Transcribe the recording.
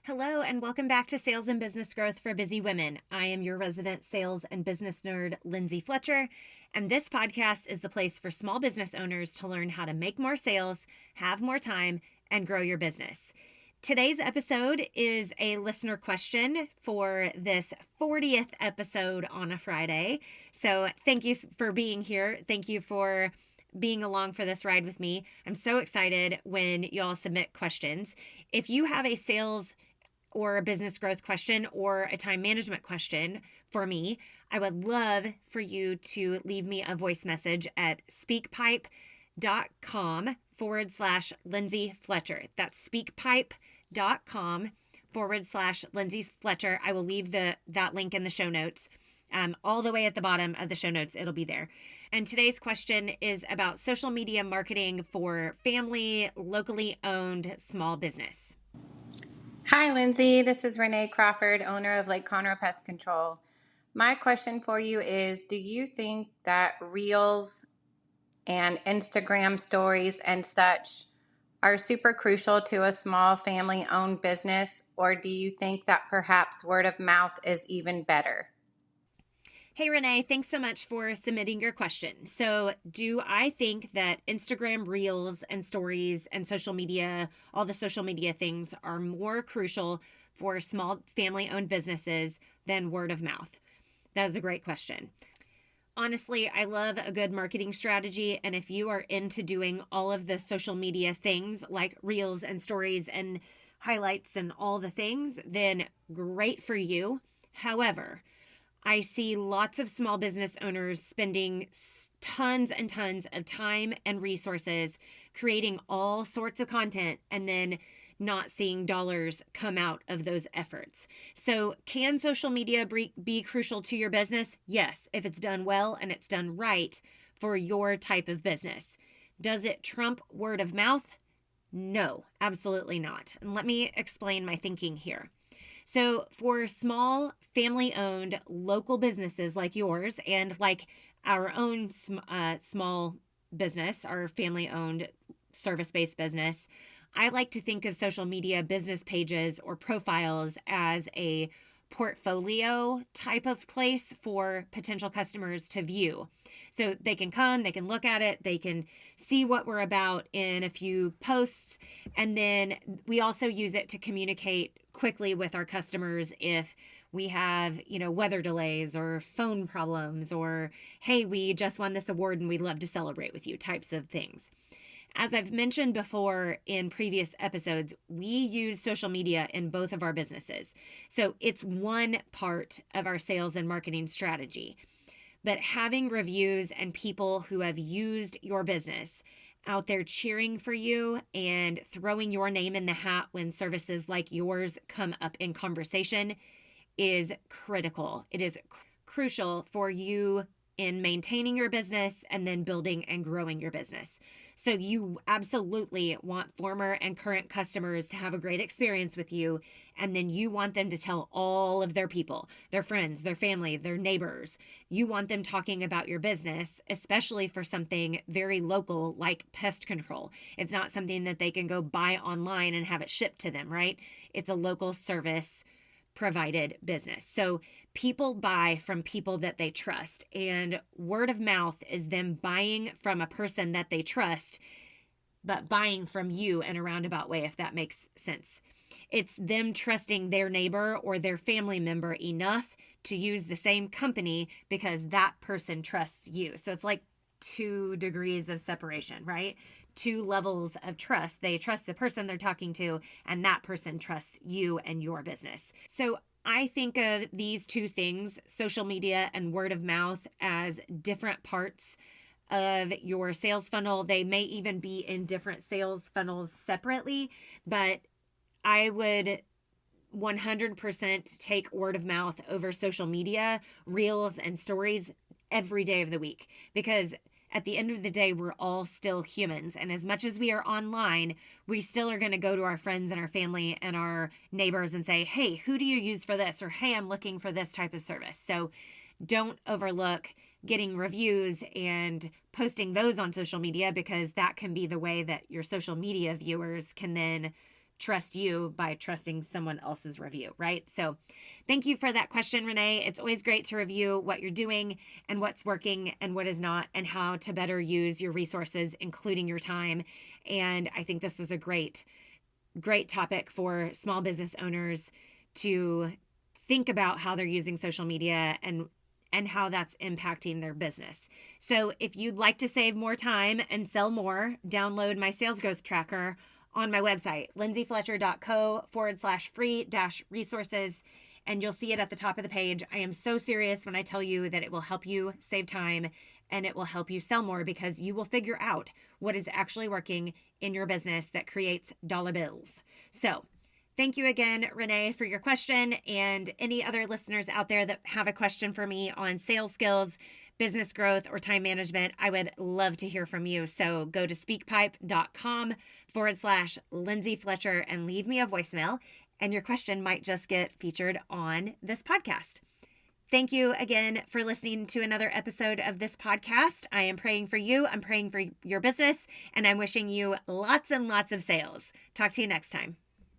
Hello, and welcome back to Sales and Business Growth for Busy Women. I am your resident sales and business nerd, Lindsay Fletcher, and this podcast is the place for small business owners to learn how to make more sales, have more time, and grow your business. Today's episode is a listener question for this 40th episode on a Friday. So thank you for being here. Thank you for being along for this ride with me. I'm so excited when y'all submit questions. If you have a sales or a business growth question or a time management question for me, I would love for you to leave me a voice message at speakpipe.com/Lindsay Fletcher. That's speakpipe.com/Lindsay Fletcher. I will leave that link in the show notes. All the way at the bottom of the show notes, it'll be there. And today's question is about social media marketing for family, locally owned small business. Hi, Lindsay. This is Rene Crawford, owner of Lake Conroe Pest Control. My question for you is, do you think that Reels and Instagram stories and such are super crucial to a small family-owned business, or do you think that perhaps word of mouth is even better? Hey, Renee, thanks so much for submitting your question. So, do I think that Instagram Reels and stories and social media, all the social media things, are more crucial for small family owned businesses than word of mouth? That is a great question. Honestly, I love a good marketing strategy. And if you are into doing all of the social media things like Reels and stories and highlights and all the things, then great for you. However, I see lots of small business owners spending tons and tons of time and resources creating all sorts of content and then not seeing dollars come out of those efforts. So, can social media be crucial to your business? Yes, if it's done well and it's done right for your type of business. Does it trump word of mouth? No, absolutely not. And let me explain my thinking here. So for small family-owned local businesses like yours and like our own small business, our family-owned service-based business, I like to think of social media business pages or profiles as a portfolio type of place for potential customers to view. So they can come, they can look at it, they can see what we're about in a few posts, and then we also use it to communicate quickly with our customers if we have, weather delays or phone problems or, hey, we just won this award and we'd love to celebrate with you types of things. As I've mentioned before in previous episodes, we use social media in both of our businesses. So it's one part of our sales and marketing strategy. But having reviews and people who have used your business out there cheering for you and throwing your name in the hat when services like yours come up in conversation is critical. It is crucial for you in maintaining your business and then building and growing your business. So you absolutely want former and current customers to have a great experience with you. And then you want them to tell all of their people, their friends, their family, their neighbors. You want them talking about your business, especially for something very local like pest control. It's not something that they can go buy online and have it shipped to them, right? It's a local service provided business. So people buy from people that they trust, and word of mouth is them buying from a person that they trust, but buying from you in a roundabout way, if that makes sense. It's them trusting their neighbor or their family member enough to use the same company because that person trusts you. So it's like 2 degrees of separation, right? 2 levels of trust. They trust the person they're talking to, and that person trusts you and your business. So I think of these 2 things, social media and word of mouth, as different parts of your sales funnel. They may even be in different sales funnels separately, but I would 100% take word of mouth over social media, reels, and stories every day of the week, because at the end of the day, we're all still humans. And as much as we are online, we still are going to go to our friends and our family and our neighbors and say, hey, who do you use for this? Or, hey, I'm looking for this type of service. So don't overlook getting reviews and posting those on social media, because that can be the way that your social media viewers can then trust you by trusting someone else's review, right? So thank you for that question, Rene. It's always great to review what you're doing and what's working and what is not, and how to better use your resources, including your time. And I think this is a great topic for small business owners to think about how they're using social media and how that's impacting their business. So if you'd like to save more time and sell more, download my sales growth tracker on my website, lindsayfletcher.co/free-resources, and you'll see it at the top of the page. I am so serious when I tell you that it will help you save time and it will help you sell more, because you will figure out what is actually working in your business that creates dollar bills. So thank you again, Rene, for your question. And any other listeners out there that have a question for me on sales skills, business growth, or time management, I would love to hear from you. So go to speakpipe.com/Lindsay Fletcher and leave me a voicemail, and your question might just get featured on this podcast. Thank you again for listening to another episode of this podcast. I am praying for you. I'm praying for your business, and I'm wishing you lots and lots of sales. Talk to you next time.